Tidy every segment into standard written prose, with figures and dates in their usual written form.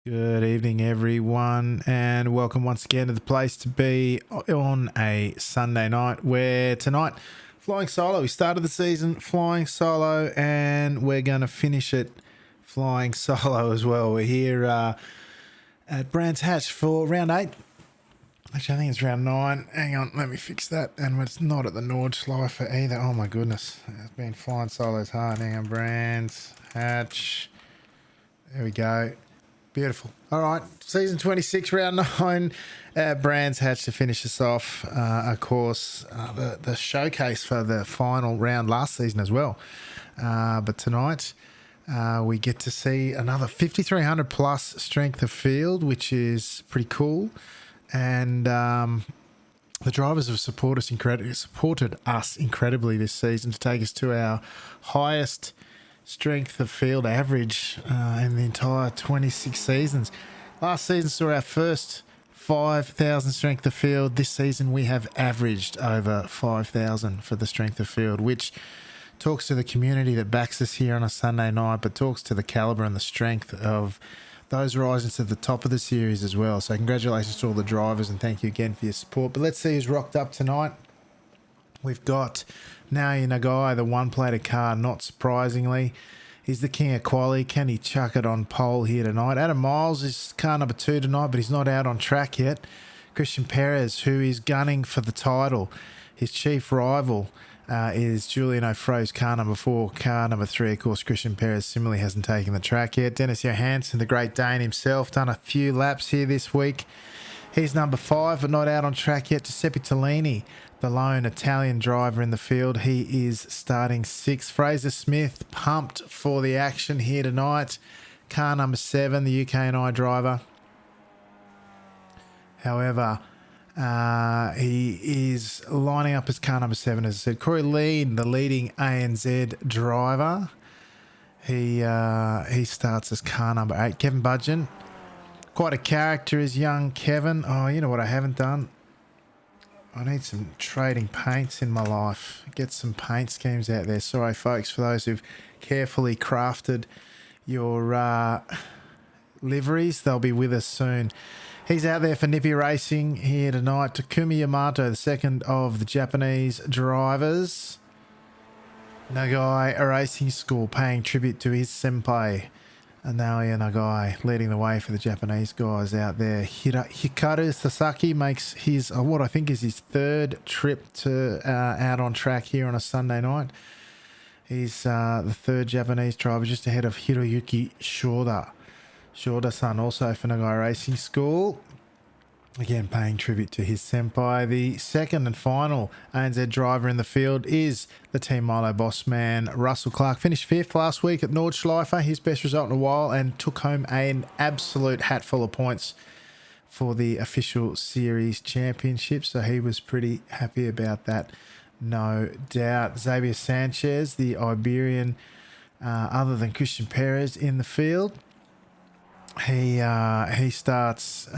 Good evening, everyone, and welcome once again to the place to be on a Sunday night where tonight, flying solo. We started the season flying solo and we're going to finish it flying solo as well. We're here at Brands Hatch for round 8. Actually, I think it's round 9. Hang on, let me fix that. And it's not at the Nordschleife either. Oh my goodness, it's been flying solos hard. Hang on, Brands Hatch. There we go. Beautiful. All right. Season 26, round 9. Brands Hatch to finish us off. Of course, the showcase for the final round last season as well. But tonight, we get to see another 5,300 plus strength of field, which is pretty cool. And the drivers have supported us incredibly this season to take us to our highest strength of field average in the entire 26 seasons. Last season saw our first 5,000 strength of field. This season we have averaged over 5,000 for the strength of field, which talks to the community that backs us here on a Sunday night, but talks to the caliber and the strength of those rising to the top of the series as well. So congratulations to all the drivers and thank you again for your support. But let's see who's rocked up tonight. We've got Naoya Nagai, the one-plated car, not surprisingly. He's the king of quali. Can he chuck it on pole here tonight? Adam Miles is car number 2 tonight, but he's not out on track yet. Christian Perez, who is gunning for the title. His chief rival is Julian O'Fro's car number 4. Car number 3, of course, Christian Perez similarly hasn't taken the track yet. Dennis Johansson, the Great Dane himself, done a few laps here this week. He's number 5, but not out on track yet. Giuseppe Tellini, the lone Italian driver in the field. He is starting 6th. Fraser Smith, pumped for the action here tonight. Car number 7, the UK&I driver. However, he is lining up as car number 7, as I said. Corey Lean, the leading ANZ driver. He starts as car number 8. Kevin Budgeon. Quite a character is young Kevin. Oh, you know what I haven't done? I need some trading paints in my life. Get some paint schemes out there. Sorry, folks, for those who've carefully crafted your liveries. They'll be with us soon. He's out there for Nippy Racing here tonight. Takumi Yamato, the second of the Japanese drivers. Nagai Racing School paying tribute to his senpai. And Naoya Nagai leading the way for the Japanese guys out there. Hikaru Sasaki makes his, what I think is his 3rd trip to out on track here on a Sunday night. He's the 3rd Japanese driver, just ahead of Hiroyuki Shoda. Shoda-san also for Nagai Racing School. Again, paying tribute to his senpai. The second and final ANZ driver in the field is the Team Milo boss man, Russell Clark. Finished 5th last week at Nordschleife, his best result in a while, and took home an absolute hatful of points for the official series championship. So he was pretty happy about that, no doubt. Xavier Sanchez, the Iberian, other than Christian Perez in the field. He starts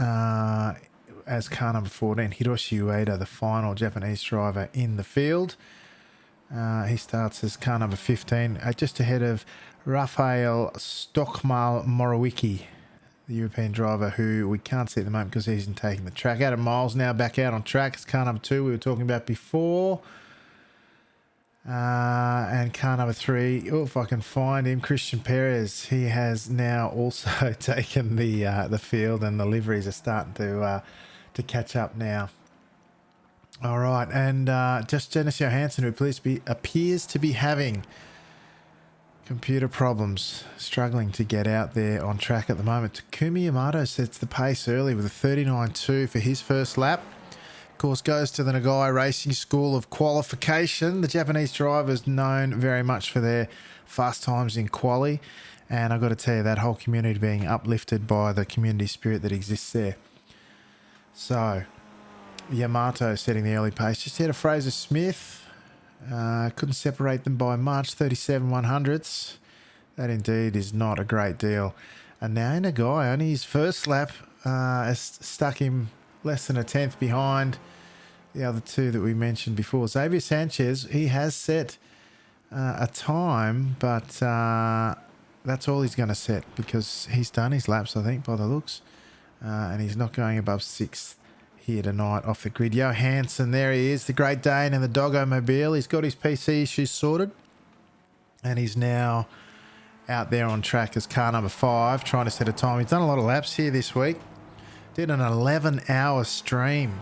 as car number 14, Hiroshi Ueda, the final Japanese driver in the field. He starts as car number 15, just ahead of Rafael Stockmal Morowicki, the European driver who we can't see at the moment because he isn't taking the track. Adam Miles now back out on track. It's car number 2 we were talking about before. And car number 3, if I can find him, Christian Perez. He has now also taken the field, and the liveries are starting to catch up now. All right, and just Dennis Johansson, who appears to be having computer problems, struggling to get out there on track at the moment. Takumi Yamato sets the pace early with a 39.2 for his first lap. Of course, goes to the Nagai Racing School of Qualification. The Japanese drivers known very much for their fast times in quali, and I've got to tell you, that whole community being uplifted by the community spirit that exists there. So, Yamato setting the early pace. Just ahead of Fraser Smith. Couldn't separate them by much, 37 100ths. That indeed is not a great deal. And now Nagai, only his first lap, has stuck him less than a 10th behind the other 2 that we mentioned before. Xavier Sanchez, he has set a time, but that's all he's going to set because he's done his laps, I think, by the looks. And he's not going above 6th here tonight off the grid. Johansson, there he is, the Great Dane in the Doggo Mobile. He's got his PC issues sorted. And he's now out there on track as car number 5, trying to set a time. He's done a lot of laps here this week. Did an 11-hour stream.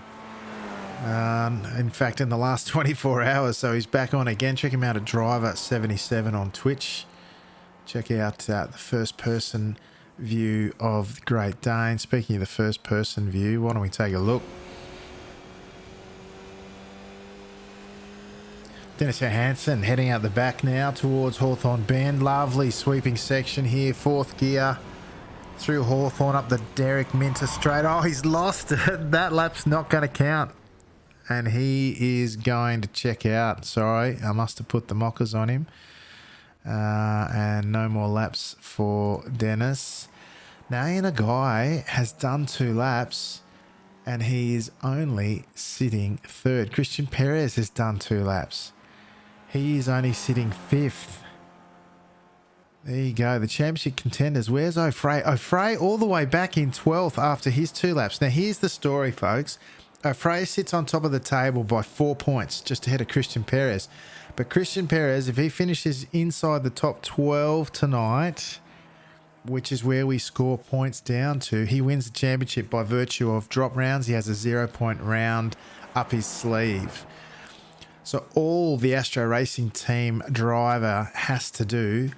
In fact, in the last 24 hours. So he's back on again. Check him out at Driver77 on Twitch. Check out the first-person view of the Great Dane. Speaking of the first-person view, why don't we take a look? Dennis Johansson heading out the back now towards Hawthorn Bend. Lovely sweeping section here. 4th gear through Hawthorn up the Derek Minter straight. Oh, he's lost it. That lap's not going to count. And he is going to check out. Sorry, I must have put the mockers on him. And no more laps for Dennis. Now, Nagai has done 2 laps and he is only sitting 3rd. Christian Perez has done 2 laps. He is only sitting 5th. There you go. The championship contenders. Where's O'Fray? O'Fray all the way back in 12th after his 2 laps. Now, here's the story, folks. O'Fray sits on top of the table by 4 points, just ahead of Christian Perez. But Christian Perez, if he finishes inside the top 12 tonight, which is where we score points down to, he wins the championship by virtue of drop rounds. He has a 0-point round up his sleeve. So all the Astro Racing team driver has to do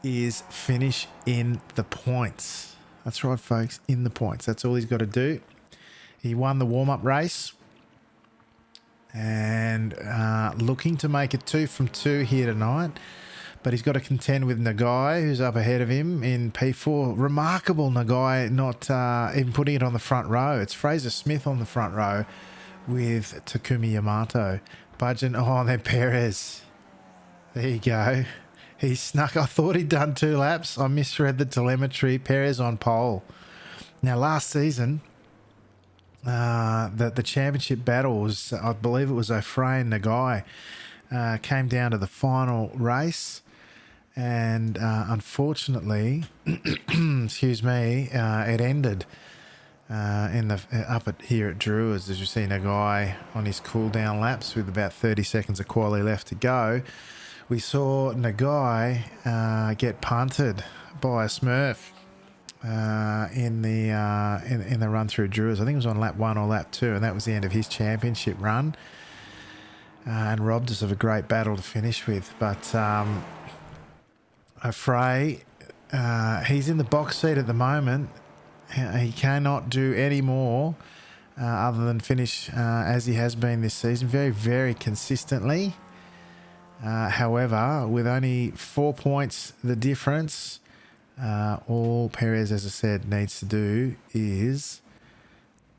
is finish in the points. That's right, folks, in the points. That's all he's got to do. He won the warm-up race and looking to make it 2 from 2 here tonight. But he's got to contend with Nagai, who's up ahead of him in P4. Remarkable, Nagai, not even putting it on the front row. It's Fraser Smith on the front row with Takumi Yamato. Budgeon, oh, then Perez. There you go. He snuck. I thought he'd done 2 laps. I misread the telemetry. Perez on pole. Now, last season, the championship battle was, I believe it was O'Fray and Nagai, came down to the final race. And unfortunately, excuse me, it ended here at Drewers, as you see Nagai on his cool down laps with about 30 seconds of quali left to go. We saw Nagai get punted by a Smurf in the run through Drewers. I think it was on lap 1 or lap 2, and that was the end of his championship run, and robbed us of a great battle to finish with. But O'Fray, he's in the box seat at the moment. He cannot do any more other than finish as he has been this season, very, very consistently. However, with only 4 points the difference, all Perez, as I said, needs to do is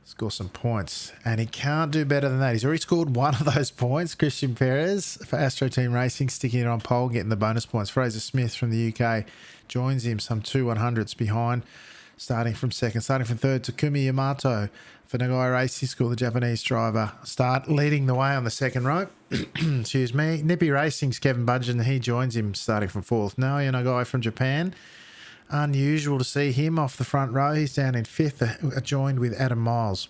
score some points. And he can't do better than that. He's already scored 1 of those points, Christian Perez, for Astro Team Racing, sticking it on pole, getting the bonus points. Fraser Smith from the UK joins him some 2 100s behind, starting from 2nd. Starting from 3rd, Takumi Yamato for Nagai Racing School, the Japanese driver, leading the way on the 2nd row. Excuse me. Nippy Racing's Kevin Budgeon, he joins him starting from 4th. Naoya Nagai from Japan. Unusual to see him off the front row. He's down in 5th, joined with Adam Miles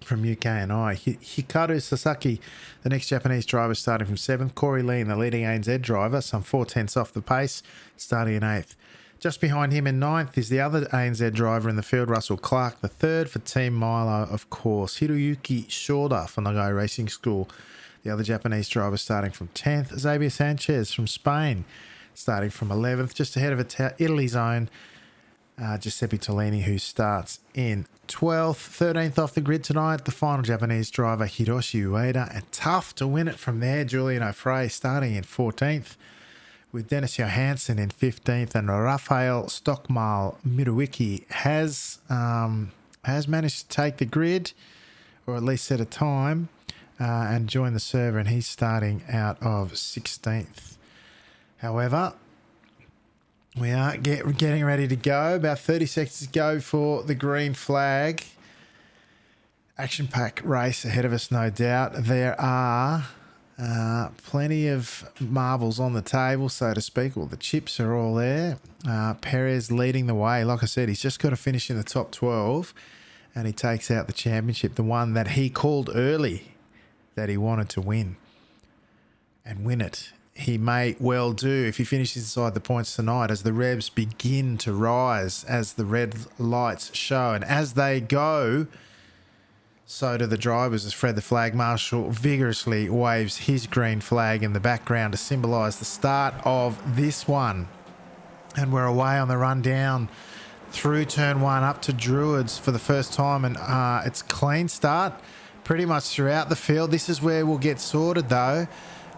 from UK and I. Hikaru Sasaki, the next Japanese driver, starting from 7th. Corey Lee, the leading ANZ driver, some 4/10 off the pace, starting in 8th. Just behind him in 9th is the other ANZ driver in the field, Russell Clark, the 3rd for Team Milo, of course. Hiroyuki Shorter from Nagai Racing School, the other Japanese driver, starting from 10th. Xavier Sanchez from Spain, starting from 11th, just ahead of Italy's own Giuseppe Tolini, who starts in 12th. 13th off the grid tonight, the final Japanese driver, Hiroshi Ueda, and tough to win it from there, Julian O'Fray, starting in 14th, with Dennis Johansson in 15th, and Rafael Stockmal Miruwiki has managed to take the grid, or at least set a time, and join the server, and he's starting out of 16th. However, we are getting ready to go. About 30 seconds to go for the green flag. Action-packed race ahead of us, no doubt. There are Plenty of marbles on the table, so to speak. Well, the chips are all there. Perez leading the way. Like I said, he's just got to finish in the top 12 and he takes out the championship, the one that he called early that he wanted to win and win it. He may well do if he finishes inside the points tonight as the revs begin to rise, as the red lights show. And as they go, so do the drivers as Fred the Flag Marshal vigorously waves his green flag in the background to symbolise the start of this one. And we're away on the run down through turn one up to Druids for the first time. And it's clean start pretty much throughout the field. This is where we'll get sorted though.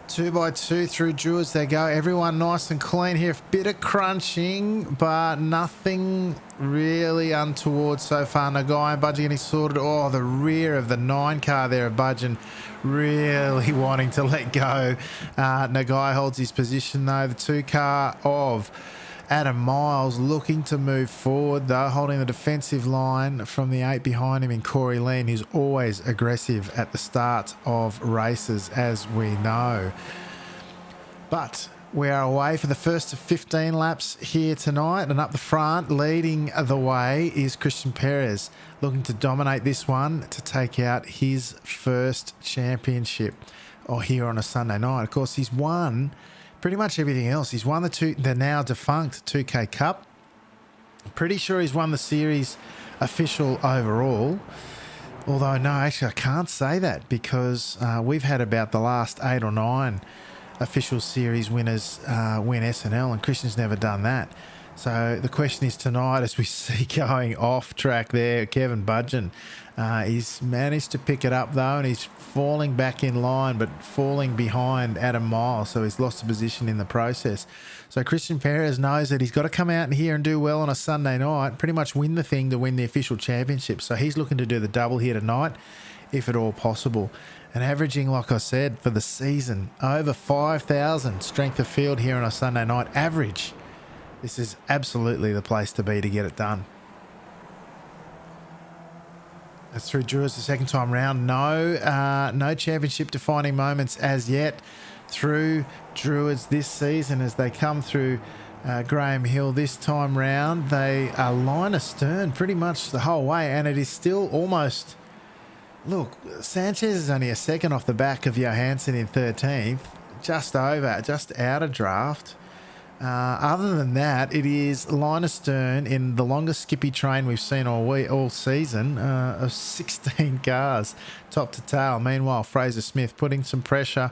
2x2 through Druids they go. Everyone nice and clean here. A bit of crunching, but nothing really untoward so far. Nagai and Budgie getting sorted. Oh, the rear of the 9 car there of Budgeon really wanting to let go. Nagai holds his position though. The 2 car of Adam Miles looking to move forward though, holding the defensive line from the 8 behind him in Corey Lean, who's always aggressive at the start of races, as we know. But we are away for the first of 15 laps here tonight, and up the front, leading the way, is Christian Perez, looking to dominate this one to take out his first championship here on a Sunday night. Of course, he's won pretty much everything else. He's won the now defunct 2K Cup. Pretty sure he's won the series official overall. Although, no, actually, I can't say that because we've had about the last 8 or 9 official series winners win SNL, and Christian's never done that. So the question is tonight, as we see going off track there, Kevin Budgeon, he's managed to pick it up though, and he's falling back in line, but falling behind Adam Miles, so he's lost a position in the process. So Christian Perez knows that he's got to come out in here and do well on a Sunday night, pretty much win the thing to win the official championship. So he's looking to do the double here tonight, if at all possible. And averaging, like I said, for the season, over 5,000 strength of field here on a Sunday night average. This is absolutely the place to be to get it done. That's through Druids the second time round. No championship defining moments as yet through Druids this season as they come through Graham Hill this time round. They are line astern pretty much the whole way, and it is still almost... Look, Sanchez is only a second off the back of Johansson in 13th, just out of draft. Other than that, it is line astern in the longest skippy train we've seen all season of 16 cars, top to tail. Meanwhile, Fraser Smith putting some pressure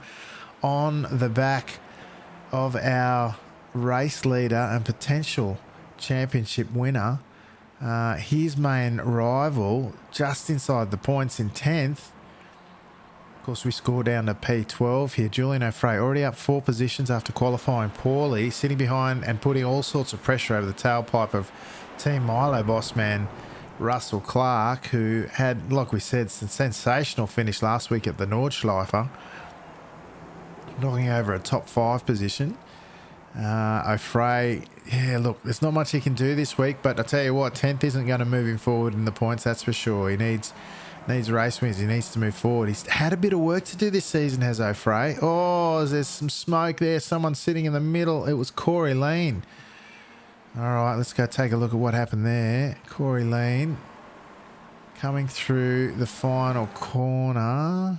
on the back of our race leader and potential championship winner. His main rival just inside the points in 10th. Of course, we score down to P12 here. Julian O'Fray already up 4 positions after qualifying poorly, sitting behind and putting all sorts of pressure over the tailpipe of Team Milo boss man Russell Clark, who had, like we said, a sensational finish last week at the Nordschleifer, knocking over a top 5 position. O'Fray, yeah, look, there's not much he can do this week, but I tell you what, 10th isn't going to move him forward in the points, that's for sure. He needs race wins. He needs to move forward. He's had a bit of work to do this season, has O'Fray. Oh, there's some smoke there. Someone sitting in the middle. It was Corey Lean. All right, let's go take a look at what happened there. Corey Lean coming through the final corner.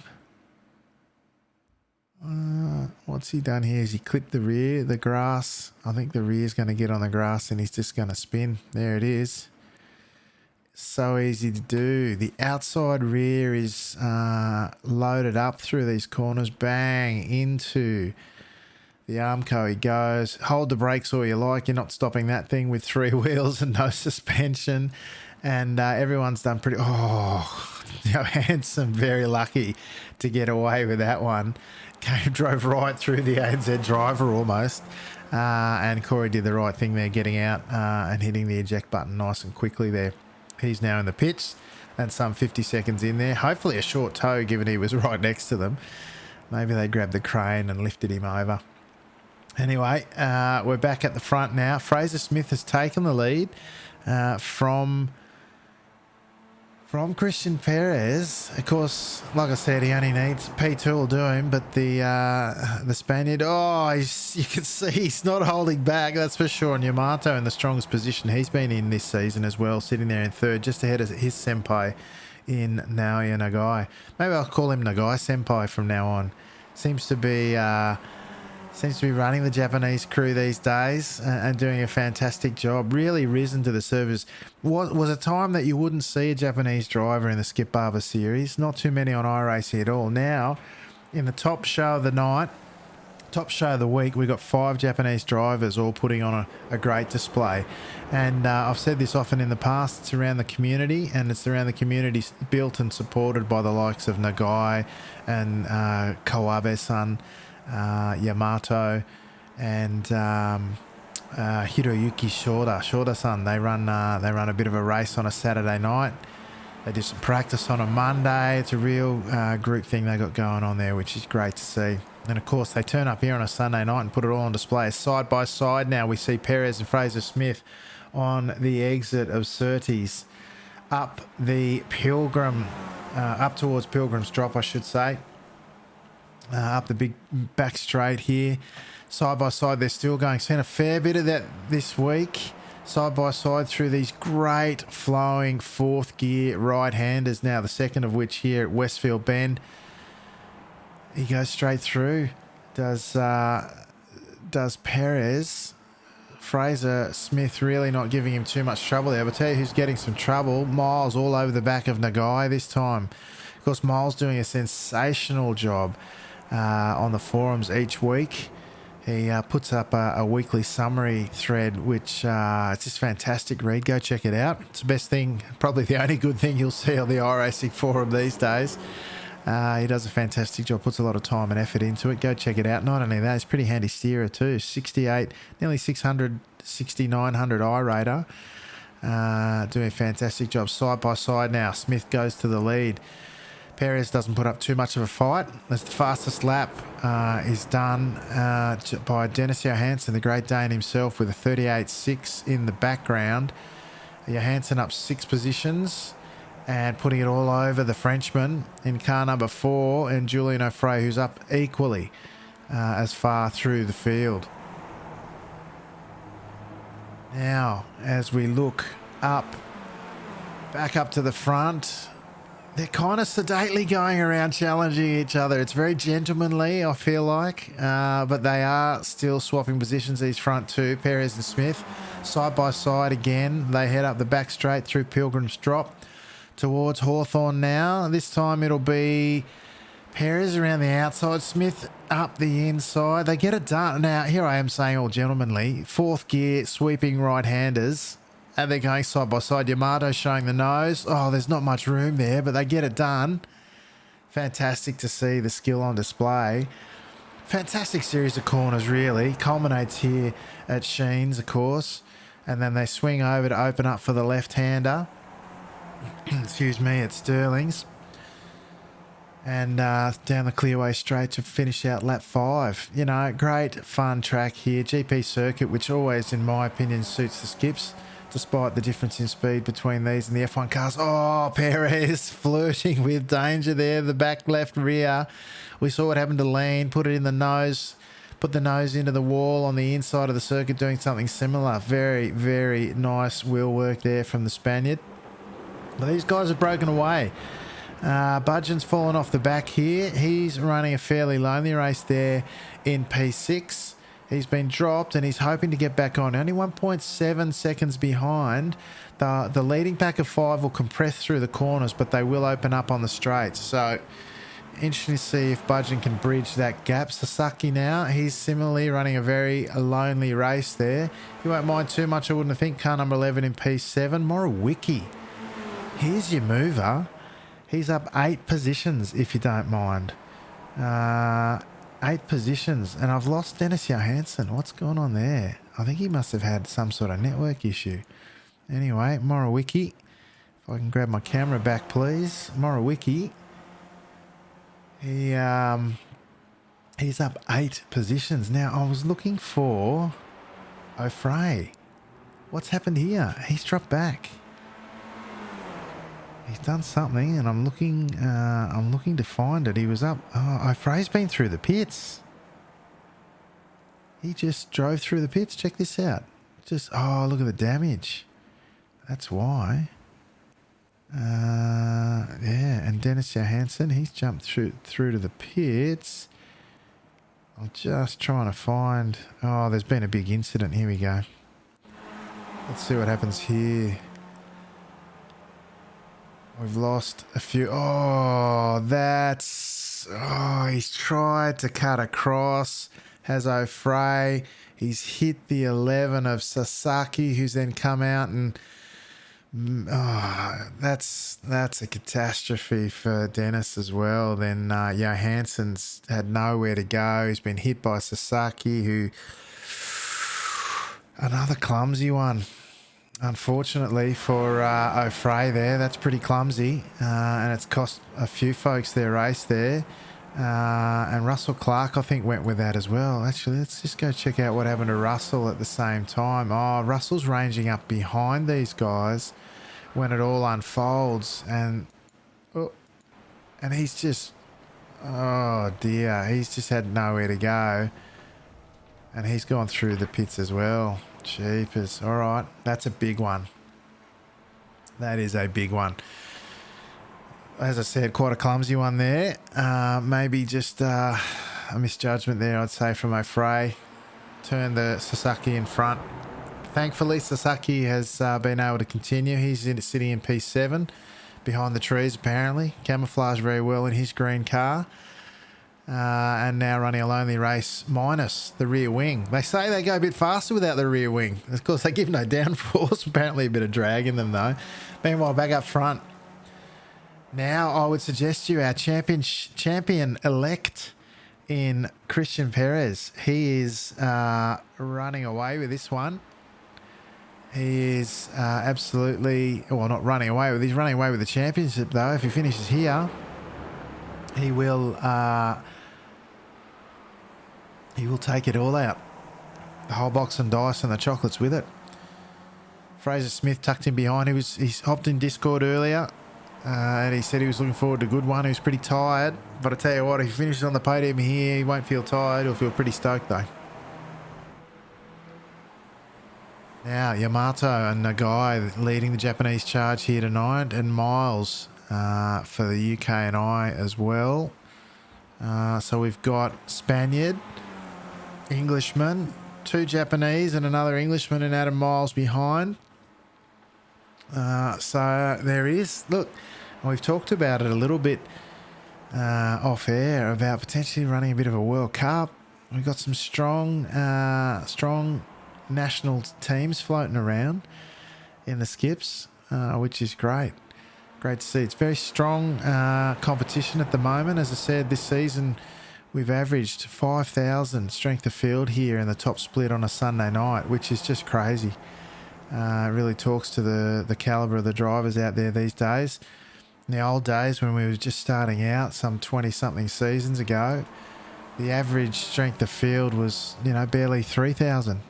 What's he done here? Has he clipped the rear, the grass? I think the rear's going to get on the grass and he's just going to spin. There it is. So easy to do. The outside rear is loaded up through these corners. Bang into the Armco he goes. Hold the brakes all you like. You're not stopping that thing with 3 wheels and no suspension. And everyone's done pretty... Oh, Johansson very lucky to get away with that one. Drove right through the ANZ driver almost. And Corey did the right thing there, getting out and hitting the eject button nice and quickly there. He's now in the pits and some 50 seconds in there. Hopefully a short tow, given he was right next to them. Maybe they grabbed the crane and lifted him over. Anyway, we're back at the front now. Fraser Smith has taken the lead from from Christian Perez. Of course, like I said, he only needs P2 will do him, but the Spaniard, you can see he's not holding back, that's for sure. And Yamato in the strongest position he's been in this season as well, sitting there in third, just ahead of his senpai in Naoya Nagai. Maybe I'll call him Nagai Senpai from now on. Seems to be running the Japanese crew these days and doing a fantastic job. Really risen to the surface. Was a time that you wouldn't see a Japanese driver in the Skip Barber series. Not too many on iRacing at all. Now, in the top show of the night, top show of the week, we've got 5 Japanese drivers all putting on a great display. And I've said this often in the past, it's around the community, and it's around the community built and supported by the likes of Nagai and Kawabe-san, Yamato, and Hiroyuki Shoda-san. They run a bit of a race on a Saturday night. They do some practice on a Monday. It's a real group thing they got going on there, which is great to see. And of course, they turn up here on a Sunday night and put it all on display. Side by side now, we see Perez and Fraser Smith on the exit of Surtees up the Pilgrim, up towards Pilgrim's Drop, I should say. Up the big back straight here. Side by side, they're still going. Seen a fair bit of that this week. Side by side through these great flowing fourth gear right-handers now, the second of which here at Westfield Bend. He goes straight through. Does Perez. Fraser Smith really not giving him too much trouble there. But tell you who's getting some trouble. Miles all over the back of Nagai this time. Of course, Miles doing a sensational job on the forums each week. He puts up a weekly summary thread, which it's just fantastic read. Go check it out. It's the best thing, probably the only good thing you'll see on the iRacing forum these days. He does a fantastic job, puts a lot of time and effort into it. Go check it out. Not only that, he's a pretty handy steerer too. 68, nearly 600, 6,900 iRater. Doing a fantastic job. Side by side now. Smith goes to the lead. Perez doesn't put up too much of a fight. As the fastest lap is done by Dennis Johansson, the Great Dane himself, with a 38.6 in the background. Johansson up 6 positions and putting it all over the Frenchman in car number 4, and Julian O'Fray, who's up equally as far through the field. Now, as we look up, back up to the front, they're kind of sedately going around challenging each other. It's very gentlemanly, I feel like, but they are still swapping positions, these front two, Perez and Smith. Side by side again, they head up the back straight through Pilgrim's Drop towards Hawthorn now. This time it'll be Perez around the outside, Smith up the inside. They get it done. Now, here I am saying all gentlemanly. 4th gear, sweeping right-handers. And they're going side by side. Yamato showing the nose. Oh, there's not much room there, but they get it done. Fantastic to see the skill on display. Fantastic series of corners, really. Culminates here at Sheen's, of course. And then they swing over to open up for the left-hander. Excuse me, at Sterling's. And down the clearway straight to finish out lap 5. You know, great fun track here. GP circuit, which always, in my opinion, suits the skips, despite the difference in speed between these and the F1 cars. Oh, Perez flirting with danger there. The back left rear. We saw what happened to Lean. Put it in the nose. Put the nose into the wall on the inside of the circuit, doing something similar. Very, very nice wheel work there from the Spaniard. But these guys have broken away. Budgeon's fallen off the back here. He's running a fairly lonely race there in P6. He's been dropped and he's hoping to get back on. Only 1.7 seconds behind. The leading pack of 5 will compress through the corners, but they will open up on the straights. So, interesting to see if Budgeon can bridge that gap. Sasaki now, he's similarly running a very lonely race there. You won't mind too much, I wouldn't think. Car number 11 in P7. Morawiki. Here's your mover. He's up 8 positions, if you don't mind. 8 positions. And I've lost Dennis Johansson. What's going on there? I think he must have had some sort of network issue. Anyway, Morawiki. If I can grab my camera back, please. Morawiki. He's up 8 positions. Now, I was looking for O'Fray. What's happened here? He's dropped back. He's done something, and I'm looking to find it. He was up. Oh, O'Frey's been through the pits. He just drove through the pits. Check this out. Oh, look at the damage. That's why. Yeah, and Dennis Johansson, he's jumped through to the pits. I'm just trying to find... Oh, there's been a big incident. Here we go. Let's see what happens here. We've lost a few... Oh, that's... Oh, he's tried to cut across. Has O'Frey. He's hit the 11 of Sasaki, who's then come out and... Oh, that's a catastrophe for Dennis as well. Then Johansson's had nowhere to go. He's been hit by Sasaki, who... Another clumsy one. Unfortunately for O'Frey there. That's pretty clumsy. And it's cost a few folks their race there. And Russell Clark, I think, went with that as well. Actually, let's just go check out what happened to Russell at the same time. Oh, Russell's ranging up behind these guys when it all unfolds. And he's just... Oh, dear. He's just had nowhere to go. And he's gone through the pits as well. Jeepers. All right. That's a big one. That is a big one. As I said, quite a clumsy one there. Maybe just a misjudgment there, I'd say, from O'Frey. Turned the Sasaki in front. Thankfully, Sasaki has been able to continue. He's sitting in P7 behind the trees, apparently. Camouflaged very well in his green car. And now running a lonely race minus the rear wing. They say they go a bit faster without the rear wing. Of course, they give no downforce. Apparently a bit of drag in them, though. Meanwhile, back up front. Now, I would suggest to you our champion-elect in Christian Perez. He is running away with this one. He is absolutely... Well, not running away with... He's running away with the championship, though. If he finishes here, he will take it all out. The whole box and dice and the chocolates with it. Fraser Smith tucked in behind. He's hopped in Discord earlier. And he said he was looking forward to a good one. He was pretty tired. But I tell you what, if he finishes on the podium here, he won't feel tired. He'll feel pretty stoked, though. Now, Yamato and Nagai leading the Japanese charge here tonight. And Miles for the UK and I as well. So we've got Spaniard, Englishman, 2 Japanese and another Englishman and Adam Miles behind. So there is, look, we've talked about it a little bit off air about potentially running a bit of a World Cup. We've got some strong national teams floating around in the skips, which is great. Great to see. It's very strong competition at the moment. As I said, this season we've averaged 5,000 strength of field here in the top split on a Sunday night, which is just crazy. It really talks to the calibre of the drivers out there these days. In the old days when we were just starting out, some 20-something seasons ago, the average strength of field was, barely 3,000.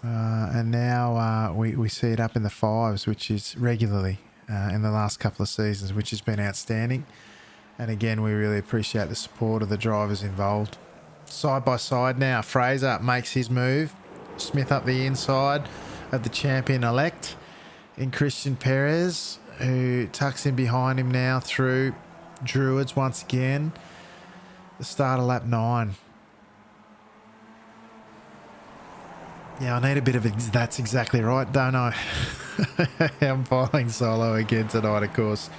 And now we see it up in the 5s, which is regularly in the last couple of seasons, which has been outstanding. And again, we really appreciate the support of the drivers involved. Side by side now, Fraser makes his move. Smith up the inside of the champion-elect in Christian Perez, who tucks in behind him now through Druids once again. The start of lap 9. Yeah, I need a bit of that's exactly right, don't I? I'm following solo again tonight, of course.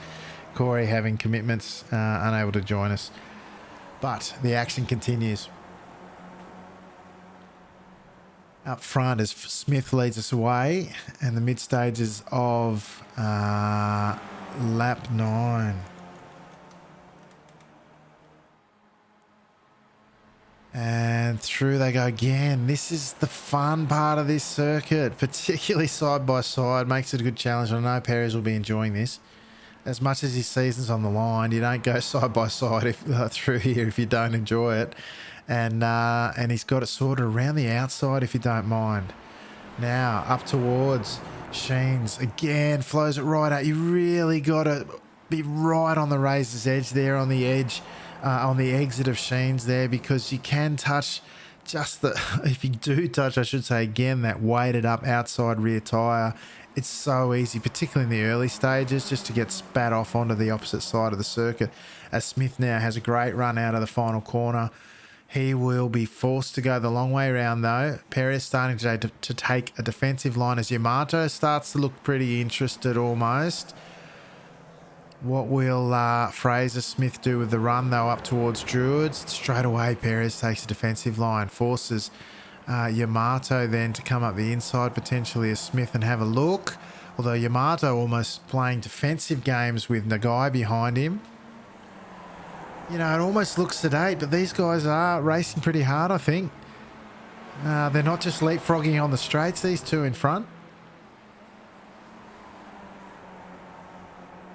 Corey having commitments, unable to join us. But the action continues. Up front as Smith leads us away, and the mid stages of lap 9. And through they go again. This is the fun part of this circuit, particularly side by side. Makes it a good challenge. I know Perez will be enjoying this. As much as his season's on the line, you don't go side by side through here if you don't enjoy it. And he's got it sorted around the outside if you don't mind. Now up towards Sheens again flows it right out. You really got to be right on the razor's edge there, on the edge, on the exit of Sheens there, because you can touch just the, if you do touch, I should say again, that weighted up outside rear tyre. It's so easy, particularly in the early stages, just to get spat off onto the opposite side of the circuit. As Smith now has a great run out of the final corner. He will be forced to go the long way around though. Perez starting today to take a defensive line as Yamato starts to look pretty interested almost. What will Fraser Smith do with the run though up towards Druids? Straight away Perez takes a defensive line, forces Yamato then to come up the inside potentially as Smith and have a look. Although Yamato almost playing defensive games with Nagai behind him. You know, it almost looks sedate, but these guys are racing pretty hard, I think. They're not just leapfrogging on the straights, these two in front.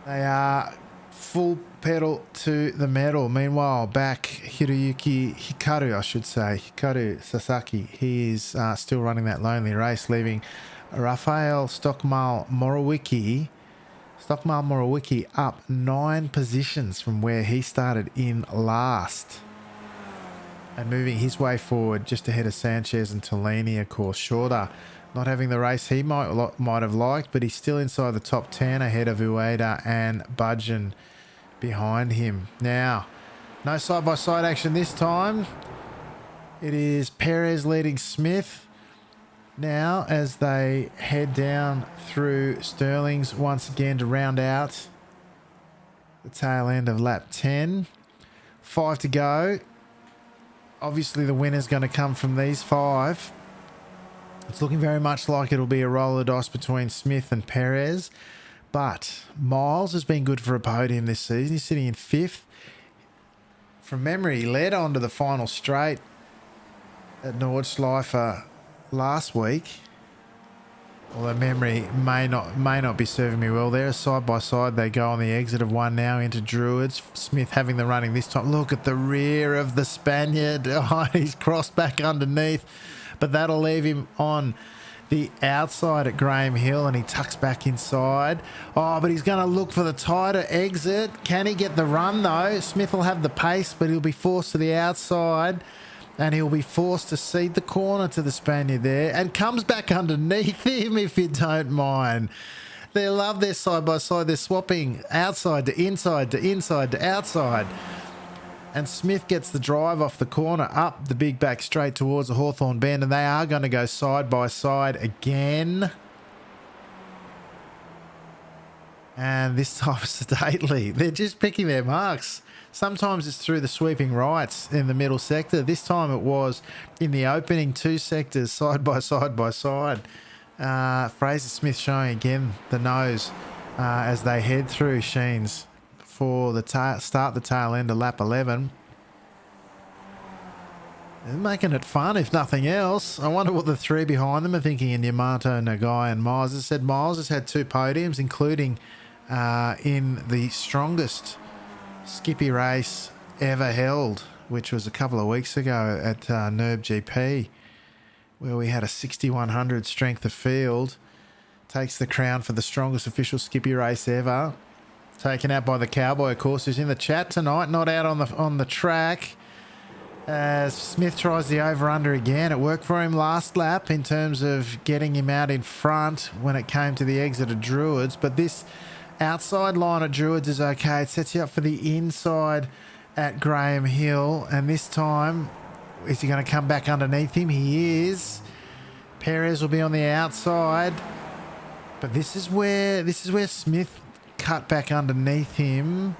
They are full pedal to the metal. Meanwhile, back Hikaru Sasaki, he is still running that lonely race, leaving Rafael Stockmal-Morawicki up 9 positions from where he started in last. And moving his way forward just ahead of Sanchez and Tolini, of course. Shorter not having the race he might have liked, but he's still inside the top 10 ahead of Ueda and Budgeon behind him. Now, no side-by-side action this time. It is Perez leading Smith now as they head down through Sterling's once again to round out the tail end of lap 10. 5 to go. Obviously the winner's going to come from these 5. It's looking very much like it'll be a roll of dice between Smith and Perez, but Miles has been good for a podium this season. He's sitting in 5th. From memory, he led on to the final straight at Nordschleife last week, although memory may not be serving me well there. Side by side they go on the exit of one now into Druids. Smith having the running this time. Look at the rear of the Spaniard. Oh, he's crossed back underneath, but that'll leave him on the outside at Graham Hill and he tucks back inside. Oh, but he's going to look for the tighter exit. Can he get the run though? Smith will have the pace, but he'll be forced to the outside. And he'll be forced to cede the corner to the Spaniard there. And comes back underneath him, if you don't mind. They love their side-by-side. They're swapping outside to inside to inside to outside. And Smith gets the drive off the corner up the big back straight towards the Hawthorn Bend. And they are going to go side-by-side again. And this time sedately. They're just picking their marks. Sometimes it's through the sweeping rights in the middle sector. This time it was in the opening 2 sectors, side by side by side. Fraser Smith showing again the nose as they head through Sheens for the start the tail end of lap 11. They're making it fun, if nothing else. I wonder what the 3 behind them are thinking in Yamato, Nagai and Miles. As I said, Miles has had 2 podiums, including in the strongest Skippy race ever held, which was a couple of weeks ago at NERB GP, where we had a 6100 strength of field. Takes the crown for the strongest official Skippy race ever. Taken out by the Cowboy, of course, who's in the chat tonight, not out on the track. As Smith tries the over-under again. It worked for him last lap in terms of getting him out in front when it came to the exit of Druids, but this outside line at Druids is okay. It sets you up for the inside at Graham Hill. And this time, is he going to come back underneath him? He is. Perez will be on the outside. But this is where Smith cut back underneath him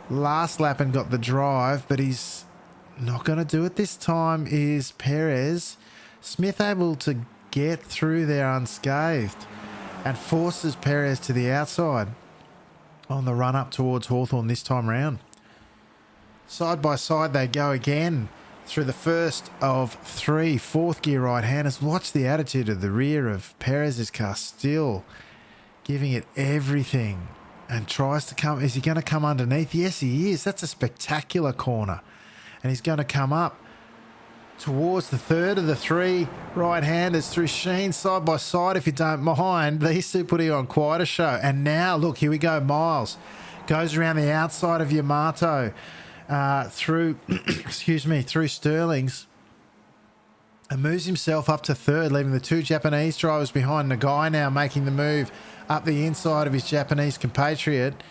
last lap and got the drive. But he's not going to do it this time, is Perez. Smith able to get through there unscathed and forces Perez to the outside on the run up towards Hawthorn this time round. Side by side they go again through the first of 3 4th gear right-handers. Watch the attitude of the rear of Perez's car, still giving it everything and tries to come. Is he going to come underneath? Yes, he is. That's a spectacular corner. And he's going to come up towards the third of the three right-handers through Sheen side by side, if you don't mind. These two putting on quite a show. And now, look, here we go. Miles goes around the outside of Yamato through, through Sterling's, and moves himself up to third, leaving the two Japanese drivers behind. Nagai now making the move up the inside of his Japanese compatriot.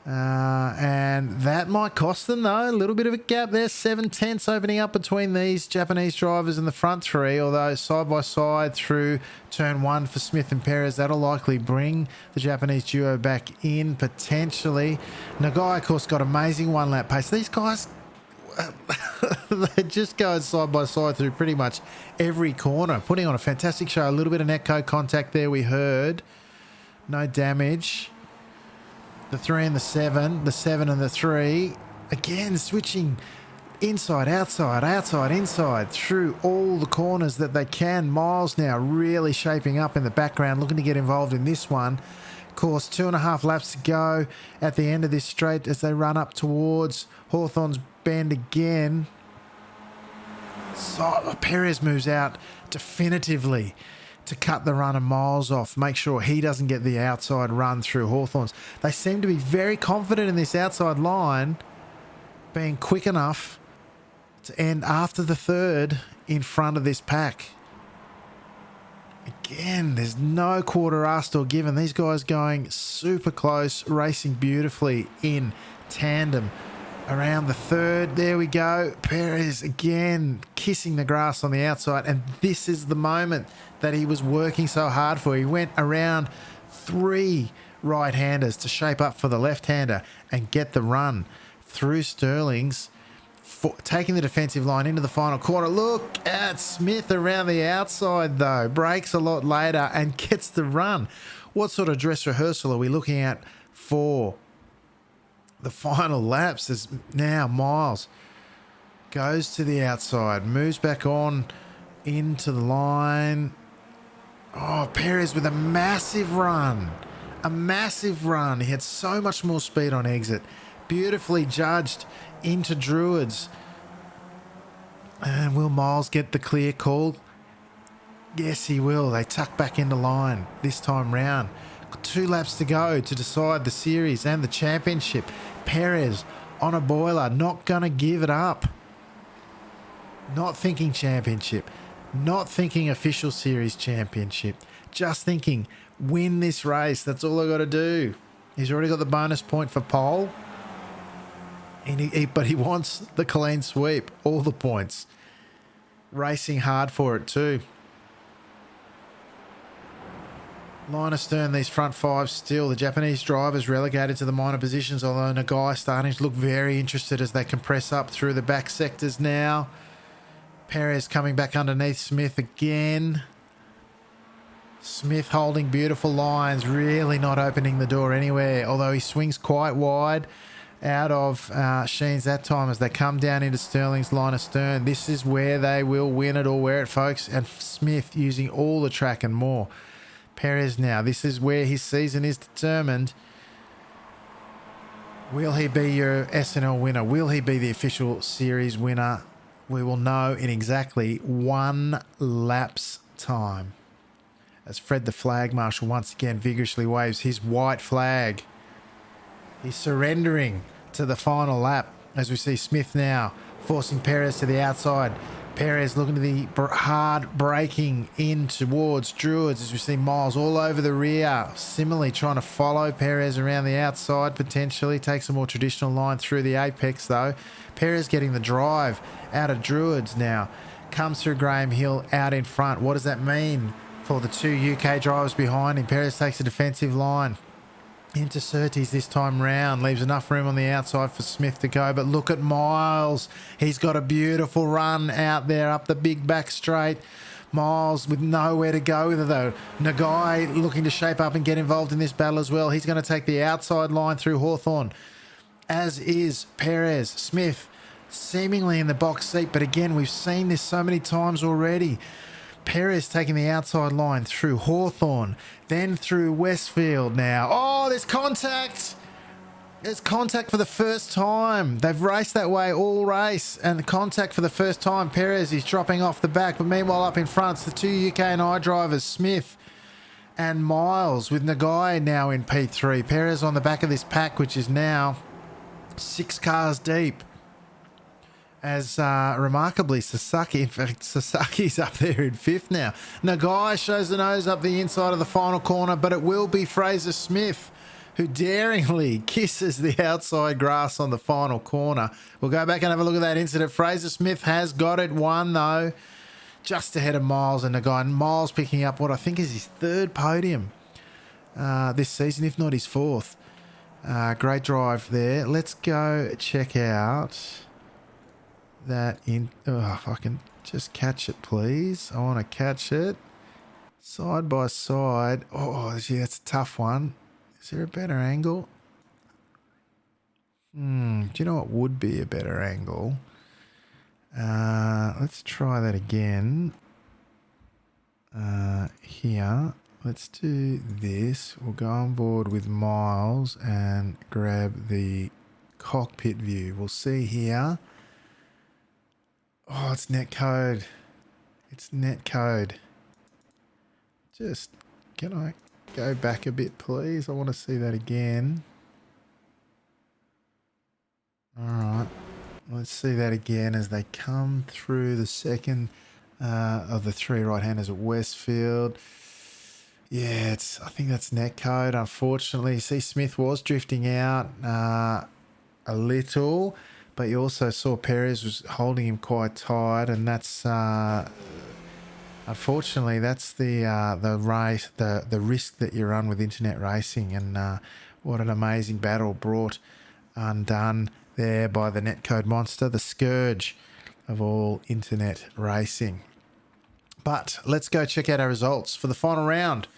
And that might cost them, though. A little bit of a gap there. 7/10 opening up between these Japanese drivers in the front three, although side by side through turn one for Smith and Perez. That'll likely bring the Japanese duo back in, potentially. Nagai, of course, got amazing one-lap pace. These guys, they just go side by side through pretty much every corner, putting on a fantastic show. A little bit of netco contact there, we heard. No damage. The 3 and the 7, the 7 and the 3. Again, switching inside, outside, outside, inside, through all the corners that they can. Miles now really shaping up in the background, looking to get involved in this one. Of course, 2.5 laps to go at the end of this straight as they run up towards Hawthorn's Bend again. So Perez moves out definitively to cut the run of Miles off, make sure he doesn't get the outside run through Hawthorn's. They seem to be very confident in this outside line being quick enough to end after the third in front of this pack. Again, there's no quarter asked or given. These guys going super close, racing beautifully in tandem. Around the third, there we go. Perez again kissing the grass on the outside, and this is the moment that he was working so hard for. He went around 3 right-handers to shape up for the left-hander and get the run through Sterling's, taking the defensive line into the final corner. Look at Smith around the outside, though. Breaks a lot later and gets the run. What sort of dress rehearsal are we looking at for the final laps? As now Miles goes to the outside, moves back on into the line. Oh, Perez with a massive run. A massive run. He had so much more speed on exit. Beautifully judged into Druids. And will Miles get the clear call? Yes, he will. They tuck back into line this time round. 2 laps to go to decide the series and the championship. Perez on a boiler, not going to give it up. Not thinking championship. Not thinking official series championship. Just thinking win this race. That's all I got to do. He's already got the bonus point for pole. But he wants the clean sweep. All the points. Racing hard for it too. Line astern, these front 5 still. The Japanese drivers relegated to the minor positions, although Nagai starting to look very interested as they compress up through the back sectors now. Perez coming back underneath Smith again. Smith holding beautiful lines, really not opening the door anywhere, although he swings quite wide out of Sheen's that time as they come down into Sterling's line astern. This is where they will win it or wear it, folks, and Smith using all the track and more. Perez now, this is where his season is determined. Will he be your SNL winner? Will he be the official series winner? We will know in exactly 1 lap's time. As Fred the Flag Marshal once again vigorously waves his white flag. He's surrendering to the final lap as we see Smith now forcing Perez to the outside. Perez looking to the hard braking in towards Druids as we see Miles all over the rear. Similarly trying to follow Perez around the outside potentially. Takes a more traditional line through the apex though. Perez getting the drive out of Druids now. Comes through Graham Hill out in front. What does that mean for the 2 UK drivers behind him? Perez takes a defensive line into Surtees this time round. Leaves enough room on the outside for Smith to go. But look at Miles. He's got a beautiful run out there up the big back straight. Miles with nowhere to go with it though. Nagai looking to shape up and get involved in this battle as well. He's going to take the outside line through Hawthorn, as is Perez. Smith seemingly in the box seat, but again, we've seen this so many times already. Perez taking the outside line through Hawthorn, then through Westfield now. Oh, there's contact. There's contact for the first time. They've raced that way all race, and the contact for the first time. Perez is dropping off the back, but meanwhile up in front, it's the two UK and I drivers, Smith and Miles, with Nagai now in P3. Perez on the back of this pack, which is now 6 cars deep. As remarkably, Sasaki, in fact, Sasaki's up there in 5th now. Nagai shows the nose up the inside of the final corner, but it will be Fraser Smith who daringly kisses the outside grass on the final corner. We'll go back and have a look at that incident. Fraser Smith has got it won, though, just ahead of Miles and Nagai. And Miles picking up what I think is his 3rd podium this season, if not his 4th. Great drive there. Let's go check out that in. Oh, if I can just catch it, please. I want to catch it. Side by side. Oh, gee, that's a tough one. Is there a better angle? Do you know what would be a better angle? Let's try that again. Here. Let's do this. We'll go on board with Miles and grab the cockpit view. We'll see here. Oh, it's net code. It's net code. Just, can I go back a bit, please? I want to see that again. All right. Let's see that again as they come through the second of the 3 right-handers at Westfield. Yeah, I think that's net code. Unfortunately, see, Smith was drifting out a little, but you also saw Perez was holding him quite tight, and that's unfortunately that's the race, the risk that you run with internet racing, and what an amazing battle brought undone there by the netcode monster, the scourge of all internet racing. But let's go check out our results for the final round.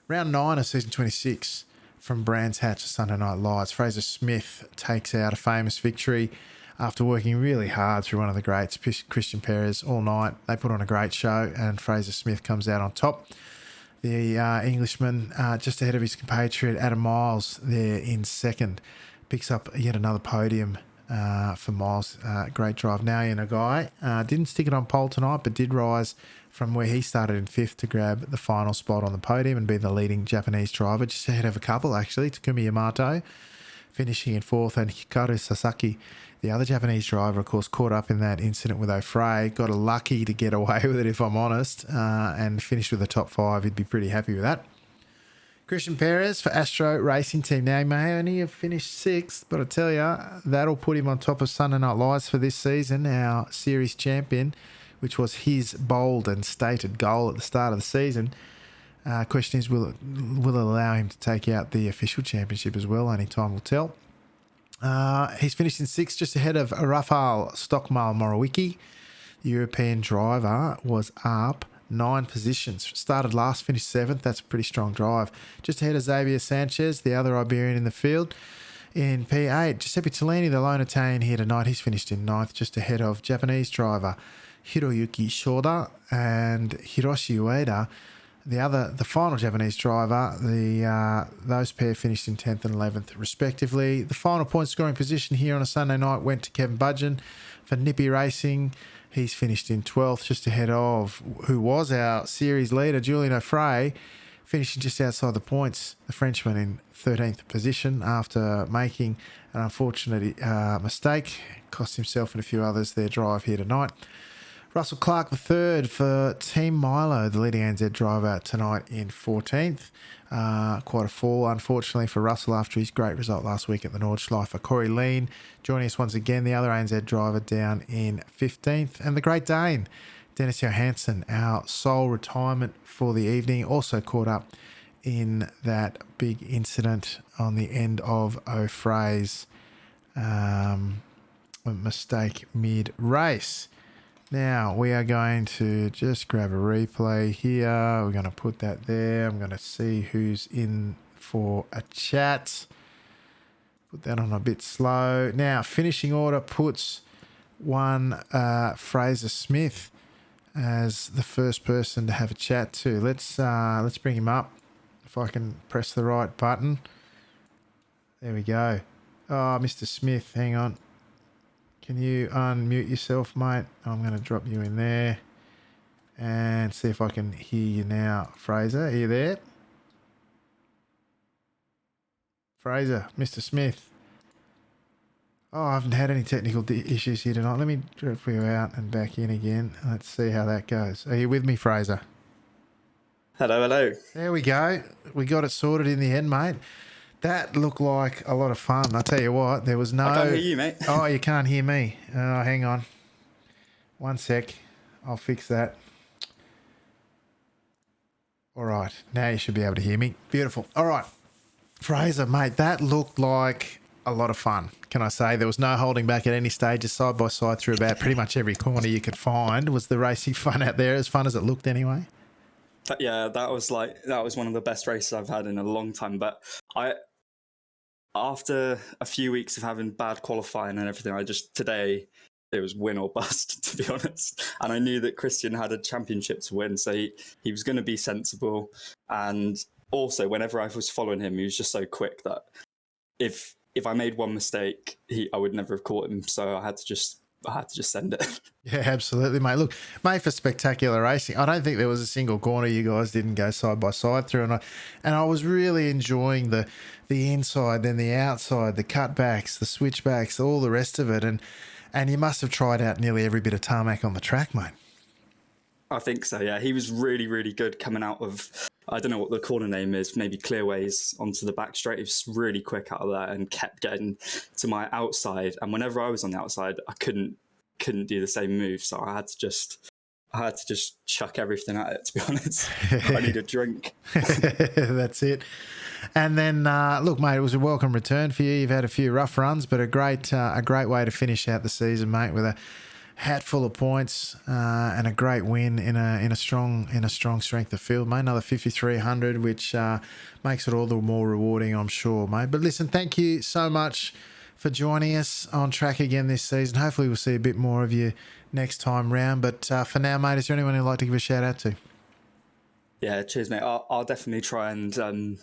Round 9 of season 26 from Brands Hatch to Sunday Night Lights. Fraser Smith takes out a famous victory after working really hard through one of the greats, Christian Perez, all night. They put on a great show, and Fraser Smith comes out on top. The Englishman, just ahead of his compatriot Adam Miles there in 2nd, picks up yet another podium for Miles. Great drive. Now in a guy. Didn't stick it on pole tonight, but did rise from where he started in 5th to grab the final spot on the podium and be the leading Japanese driver, just ahead of a couple actually, Takumi Yamato finishing in 4th, and Hikaru Sasaki, the other Japanese driver, of course, caught up in that incident with O'Fray. Got lucky to get away with it, if I'm honest, and finished with the top 5. He'd be pretty happy with that. Christian Perez for Astro Racing Team. Now, he may only have finished 6th, but I tell you, that'll put him on top of Sunday Night Lights for this season, our series champion, which was his bold and stated goal at the start of the season. Question is, will it allow him to take out the official championship as well? Only time will tell. He's finished in 6th, just ahead of Rafael Stockmal Morawicki. The European driver was up 9 positions. Started last, finished 7th. That's a pretty strong drive. Just ahead of Xavier Sanchez, the other Iberian in the field. In P8, Giuseppe Tellini, the lone Italian here tonight. He's finished in 9th, just ahead of Japanese driver Hiroyuki Shoda and Hiroshi Ueda. The final Japanese driver, those pair finished in 10th and 11th respectively. The final point scoring position here on a Sunday night went to Kevin Budgeon for Nippy Racing. He's finished in 12th, just ahead of who was our series leader, Julian O'Fray, finishing just outside the points. The Frenchman in 13th position after making an unfortunate mistake. Cost himself and a few others their drive here tonight. Russell Clark, the 3rd for Team Milo, the leading ANZ driver tonight in 14th. Quite a fall, unfortunately, for Russell after his great result last week at the Nordschleife. Corey Lean joining us once again, the other ANZ driver down in 15th. And the Great Dane, Dennis Johansson, our sole retirement for the evening, also caught up in that big incident on the end of O'Fray's mistake mid-race. Now, we are going to just grab a replay here. We're going to put that there. I'm going to see who's in for a chat. Put that on a bit slow. Now, finishing order puts one Fraser Smith as the first person to have a chat to. Let's bring him up. If I can press the right button. There we go. Oh, Mr. Smith, hang on. Can you unmute yourself, mate? I'm going to drop you in there and see if I can hear you now. Fraser, are you there? Fraser, Mr. Smith. Oh, I haven't had any technical issues here tonight. Let me drop you out and back in again. Let's see how that goes. Are you with me, Fraser? Hello. There we go. We got it sorted in the end, mate. That looked like a lot of fun. I'll tell you what, there was no... I can't hear you, mate. Oh, you can't hear me. Oh, hang on. 1 sec. I'll fix that. All right. Now you should be able to hear me. Beautiful. All right. Fraser, mate, that looked like a lot of fun. Can I say there was no holding back at any stages, side by side through about pretty much every corner you could find. Was the racing fun out there, as fun as it looked anyway? Yeah, that was one of the best races I've had in a long time. But after a few weeks of having bad qualifying and everything, today it was win or bust, to be honest. And I knew that Christian had a championship to win, so he was going to be sensible. And also, whenever I was following him, he was just so quick that if I made one mistake, I would never have caught him. So I had to just send it. Yeah, absolutely, mate. Look, mate, for spectacular racing, I don't think there was a single corner you guys didn't go side by side through, and I was really enjoying the inside, then the outside, the cutbacks, the switchbacks, all the rest of it, and you must have tried out nearly every bit of tarmac on the track, mate. I think so, yeah. He was really, really good coming out of, I don't know what the corner name is, maybe Clearways onto the back straight. He was really quick out of that and kept getting to my outside. And whenever I was on the outside, I couldn't do the same move. So I had to just chuck everything at it, to be honest. I need a drink. That's it. And then, look, mate, it was a welcome return for you. You've had a few rough runs, but a great way to finish out the season, mate, with a hat full of points and a great win in a strong strength of field, mate. Another 5,300, which makes it all the more rewarding, I'm sure, mate. But listen, thank you so much for joining us on track again this season. Hopefully we'll see a bit more of you next time round. But for now, mate, is there anyone you'd like to give a shout out to? Yeah, cheers, mate. I'll definitely try and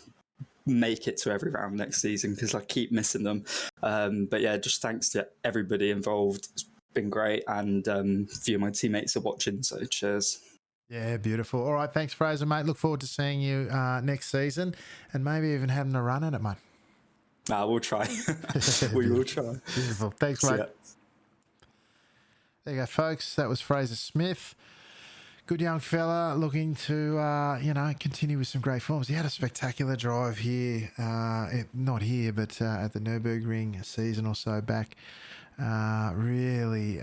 make it to every round next season because I keep missing them. But yeah, just thanks to everybody involved. It's been great, and a few of my teammates are watching, so cheers. Yeah, beautiful. All right, thanks, Fraser, mate. Look forward to seeing you next season and maybe even having a run at it, mate. We'll try. We will try. Beautiful. Thanks, mate. There you go, folks. That was Fraser Smith. Good young fella looking to, continue with some great forms. He had a spectacular drive here, not here, but at the Nürburgring a season or so back. Really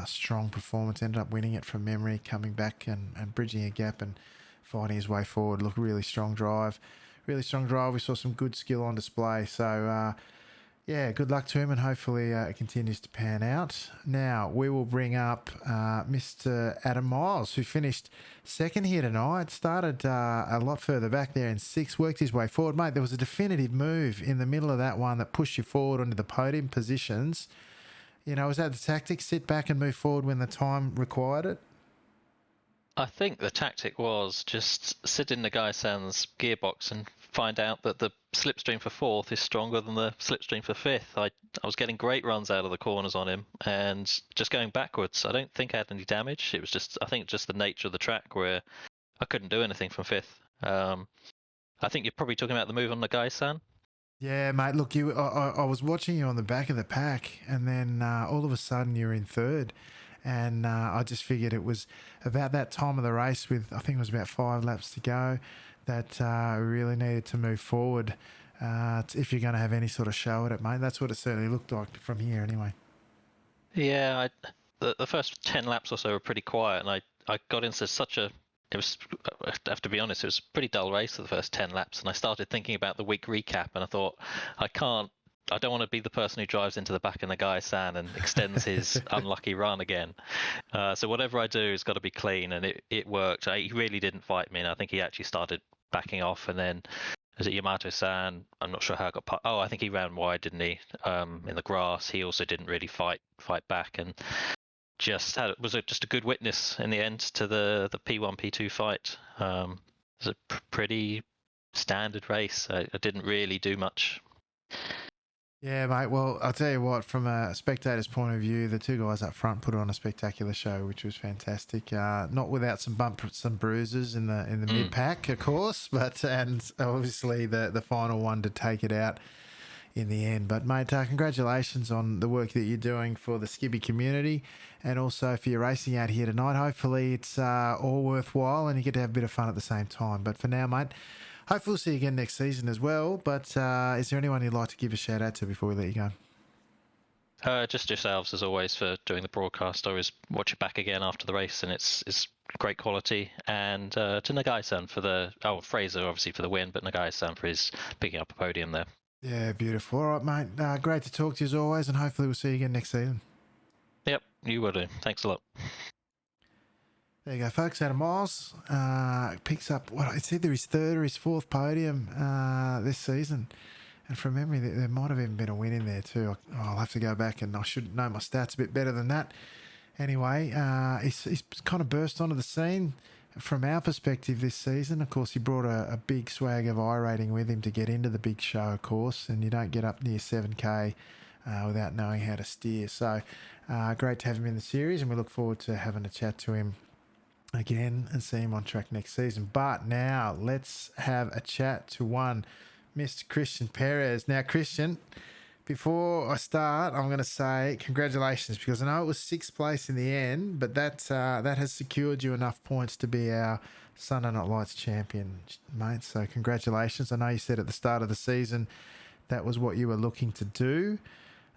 strong performance. Ended up winning it from memory, coming back and bridging a gap and finding his way forward. Look, really strong drive. We saw some good skill on display. So, good luck to him, and hopefully it continues to pan out. Now, we will bring up Mr. Adam Miles, who finished second here tonight. Started a lot further back there in sixth, worked his way forward. Mate, there was a definitive move in the middle of that one that pushed you forward onto the podium positions. Was that the tactic? Sit back and move forward when the time required it? I think the tactic was just sit in the Gaisan's gearbox and find out that the slipstream for fourth is stronger than the slipstream for fifth. I was getting great runs out of the corners on him and just going backwards. I don't think I had any damage. It was just the nature of the track where I couldn't do anything from fifth. I think you're probably talking about the move on the Gaisan. Yeah, mate. Look, I was watching you on the back of the pack, and then all of a sudden you're in third. And I just figured it was about that time of the race with, I think it was about 5 laps to go, that we really needed to move forward if you're going to have any sort of show at it, mate. That's what it certainly looked like from here anyway. Yeah, the first 10 laps or so were pretty quiet, and I got into I have to be honest, it was a pretty dull race for the first 10 laps, and I started thinking about the week recap, and I thought, I don't want to be the person who drives into the back of the Gaisan and extends his unlucky run again. So whatever I do has got to be clean, and it worked. He really didn't fight me, and I think he actually started backing off, and then is it Yamato-san? I'm not sure how I got past. Oh, I think he ran wide, didn't he? In the grass. He also didn't really fight back, and was just a good witness in the end to the P1 P2 fight. It was a pretty standard race. I didn't really do much Yeah, mate. Well, I'll tell you what, from a spectator's point of view, the two guys up front put on a spectacular show, which was fantastic. Not without some bruises in the mid pack, of course, but and obviously the final one to take it out in the end. But mate, congratulations on the work that you're doing for the skibby community, and also for your racing out here tonight. Hopefully, it's all worthwhile, and you get to have a bit of fun at the same time. But for now, mate, hopefully we'll see you again next season as well. But is there anyone you'd like to give a shout out to before we let you go? Just yourselves, as always, for doing the broadcast. I always watch it back again after the race, and it's great quality. And to Nagai-san for Fraser obviously for the win, but Nagai-san for his picking up a podium there. Yeah, beautiful. All right, mate. Great to talk to you as always, and hopefully we'll see you again next season. Yep, you will do. Thanks a lot. There you go, folks. Adam Miles picks up, it's either his third or his fourth podium this season. And from memory, there might have even been a win in there too. I'll have to go back, and I should know my stats a bit better than that. Anyway, he's kind of burst onto the scene from our perspective this season. Of course, he brought a big swag of iRating with him to get into the big show, of course, and you don't get up near 7K without knowing how to steer. So great to have him in the series, and we look forward to having a chat to him again and see him on track next season. But now let's have a chat to one Mr. Christian Perez. Now, Christian, before I start, I'm going to say congratulations, because I know it was sixth place in the end, but that has secured you enough points to be our Sunday Night Lights champion, mate. So congratulations. I know you said at the start of the season that was what you were looking to do,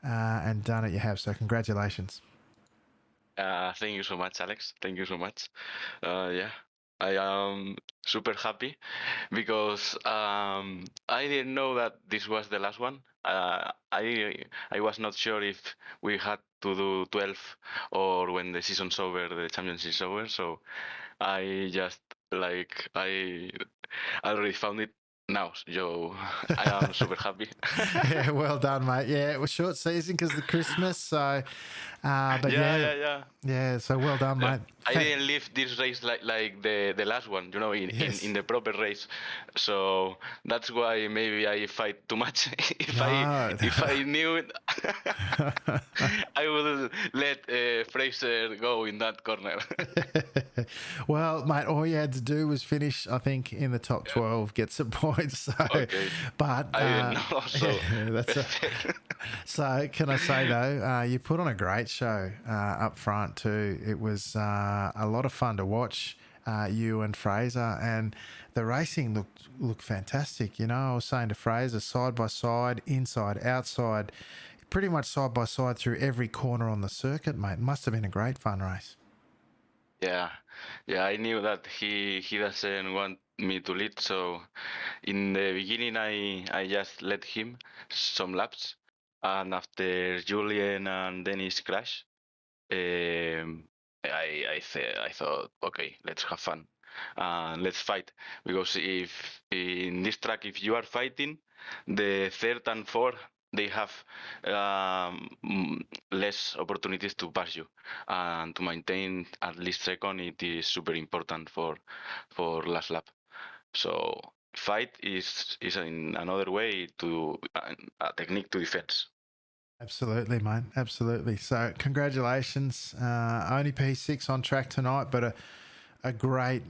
and done it you have. So congratulations. Thank you so much, Alex. Thank you so much. Yeah, I am super happy because I didn't know that this was the last one. I was not sure if we had to do 12 or when the season's over, the championship's over. So I just I already found it now. So I am super happy. Yeah, well done, mate. Yeah, it was short season because of the Christmas. So, but yeah. So well done, mate. I didn't leave this race like the last one, in the proper race. So that's why maybe I fight too much. If I knew it, I would let Fraser go in that corner. Well, mate, all you had to do was finish, I think, in the top 12, get some points. So, okay. But I didn't know. So that's so. Can I say though, you put on a great show up front too. It was a lot of fun to watch. You and Fraser, and the racing looked fantastic. I was saying to Fraser, side by side, inside, outside, pretty much side by side through every corner on the circuit, mate. Must have been a great fun race. Yeah, I knew that he doesn't want me to lead, so in the beginning I just let him some laps, and after Julian and Dennis crash, I thought, okay, let's have fun and let's fight, because if in this track, if you are fighting, the third and fourth, they have less opportunities to pass you, and to maintain at least second, it is super important for last lap. So fight is in another way to a technique to defense. Absolutely, mate. Absolutely. So congratulations. Only P6 on track tonight, but a great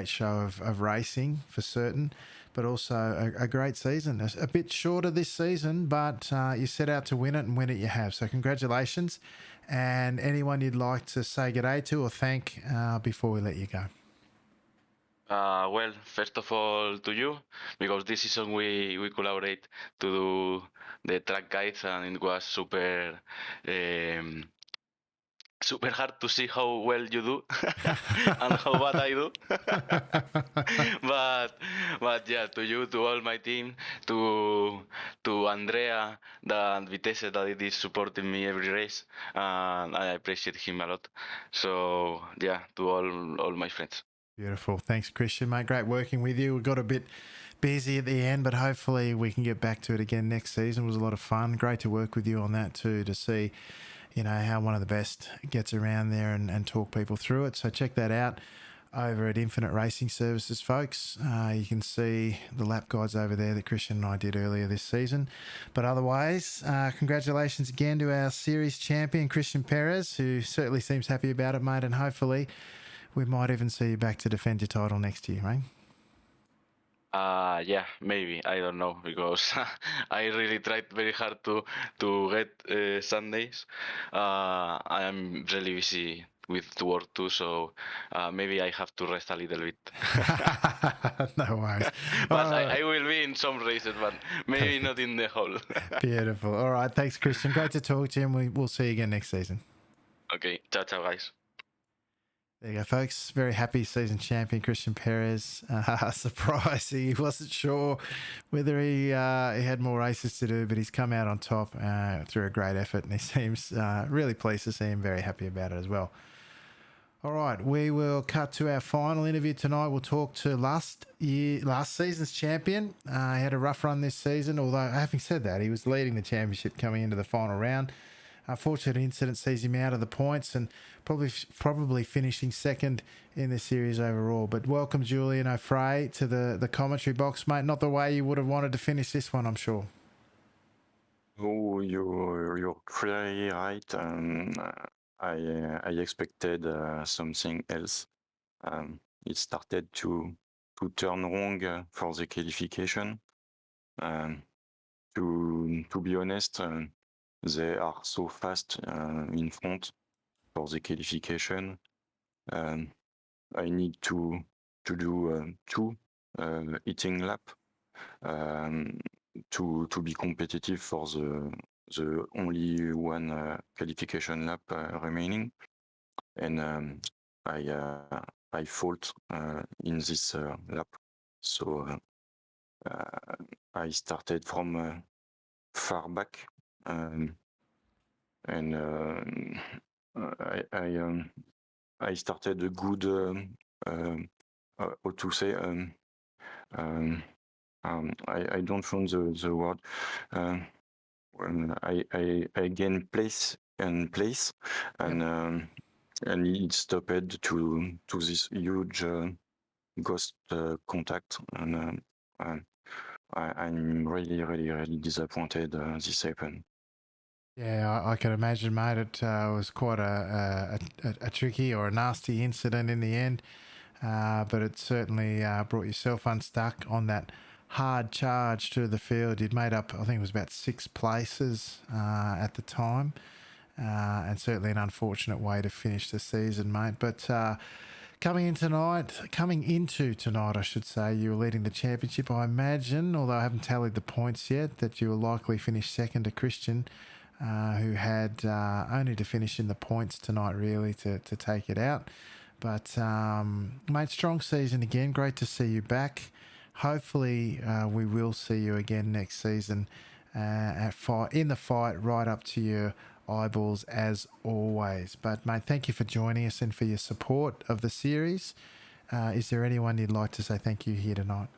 show of racing for certain, but also a great season. A bit shorter this season, but you set out to win it, and win it you have. So congratulations. And anyone you'd like to say g'day to or thank before we let you go? Well, first of all, to you, because this season we collaborate to do the track guides, and it was super super hard to see how well you do and how bad I do. but yeah, to you, to all my team, to Andrea, and Vitesse, that it is supporting me every race, and I appreciate him a lot. So yeah, to all my friends. Beautiful. Thanks, Christian, mate. Great working with you. We got a bit busy at the end, but hopefully we can get back to it again next season. It was a lot of fun. Great to work with you on that too, to see, how one of the best gets around there and talk people through it. So check that out over at Infinite Racing Services, folks. You can see the lap guides over there that Christian and I did earlier this season. But otherwise, congratulations again to our series champion, Christian Perez, who certainly seems happy about it, mate, and hopefully we might even see you back to defend your title next year, mate. Yeah, maybe, I don't know, because I really tried very hard to get Sundays. I am really busy with work too, so maybe I have to rest a little bit. No worries. But I will be in some races, but maybe Perfect. not in the whole. Beautiful. All right, thanks, Christian. Great to talk to you, and we'll see you again next season. Okay, ciao, ciao, guys. There you go, folks. Very happy season champion Christian Perez. Surprise, he wasn't sure whether he had more races to do, but he's come out on top through a great effort, and he seems really pleased to see him. Very happy about it as well. All right, we will cut to our final interview tonight. We'll talk to last season's champion. He had a rough run this season, although having said that, he was leading the championship coming into the final round. Unfortunate incident sees him out of the points and probably finishing second in the series overall. But welcome, Julian O'Fray, to the commentary box, mate. Not the way you would have wanted to finish this one, I'm sure. Oh, you're clearly right. I expected something else. It started to turn wrong for the qualification. To be honest, they are so fast in front for the qualification. I need to do two heating lap to be competitive for the only one qualification lap remaining, and I fault in this lap, so I started from far back, and I started a good how to say I don't find the word. I gain place, and it stopped to this huge ghost contact, and I'm really disappointed this happened. Yeah, I can imagine, mate. It was quite a tricky or a nasty incident in the end, but it certainly brought yourself unstuck on that hard charge to the field. You'd made up, I think it was about 6 places at the time, and certainly an unfortunate way to finish the season, mate. But coming into tonight, I should say, you were leading the championship. I imagine, although I haven't tallied the points yet, that you will likely finish second to Christian, who had only to finish in the points tonight, really, to take it out. But, mate, strong season again. Great to see you back. Hopefully, we will see you again next season in the fight, right up to your eyeballs as always. But, mate, thank you for joining us and for your support of the series. Is there anyone you'd like to say thank you here tonight?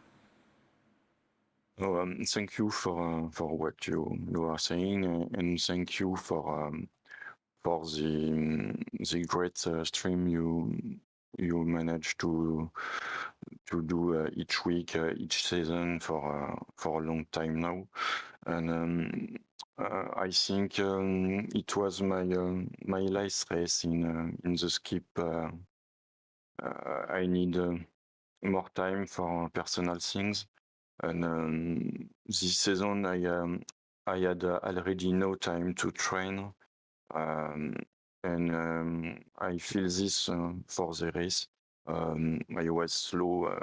Thank you for what you are saying, and thank you for the great stream you managed to do each week, each season for a long time now, and I think it was my last race in the skip. I need more time for personal things. And this season, I had already no time to train, and I feel this for the race. I was slow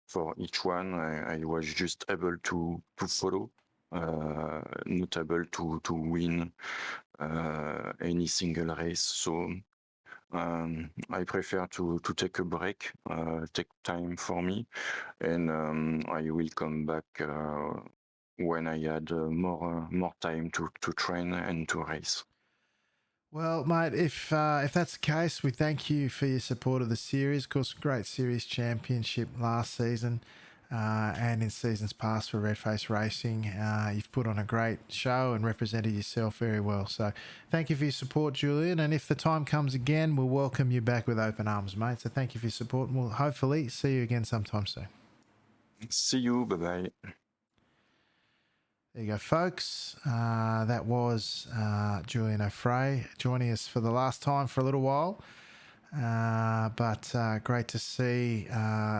for each one. I was just able to follow, not able to win any single race. So I prefer to take a break, take time for me, and I will come back when I had more time to train and to race. Well, mate, if that's the case, we thank you for your support of the series. Of course, great series championship last season. and in seasons past for Redface Racing. You've put on a great show and represented yourself very well. So thank you for your support, Julian. And if the time comes again, we'll welcome you back with open arms, mate. So thank you for your support, and we'll hopefully see you again sometime soon. See you. Bye-bye. There you go, folks. That was Julian O'Fray joining us for the last time for a little while. But great to see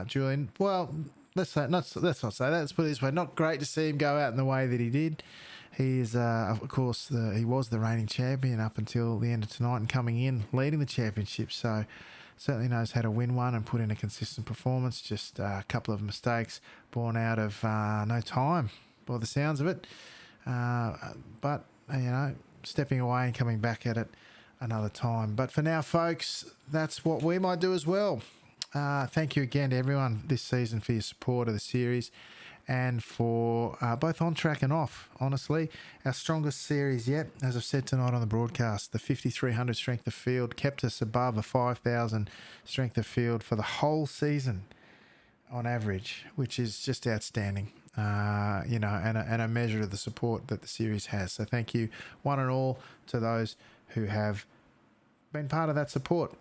Julian. Well, let's not say that. Let's put it this way: not great to see him go out in the way that he did. He is, of course, he was the reigning champion up until the end of tonight, and coming in leading the championship. So certainly knows how to win one and put in a consistent performance. Just a couple of mistakes born out of no time, by the sounds of it. But stepping away and coming back at it another time. But for now, folks, that's what we might do as well. Thank you again to everyone this season for your support of the series and for both on track and off. Honestly, our strongest series yet, as I've said tonight on the broadcast, the 5,300 strength of field kept us above a 5,000 strength of field for the whole season on average, which is just outstanding. And a measure of the support that the series has. So thank you, one and all, to those who have been part of that support.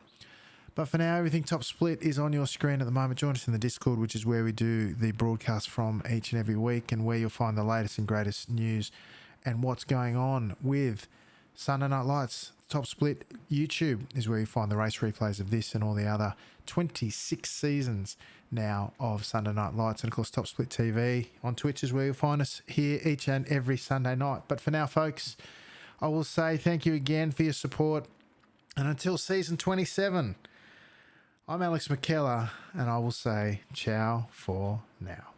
But for now, everything Top Split is on your screen at the moment. Join us in the Discord, which is where we do the broadcast from each and every week, and where you'll find the latest and greatest news and what's going on with Sunday Night Lights. Top Split YouTube is where you find the race replays of this and all the other 26 seasons now of Sunday Night Lights. And of course, Top Split TV on Twitch is where you'll find us here each and every Sunday night. But for now, folks, I will say thank you again for your support. And until season 27, I'm Alex McKellar, and I will say ciao for now.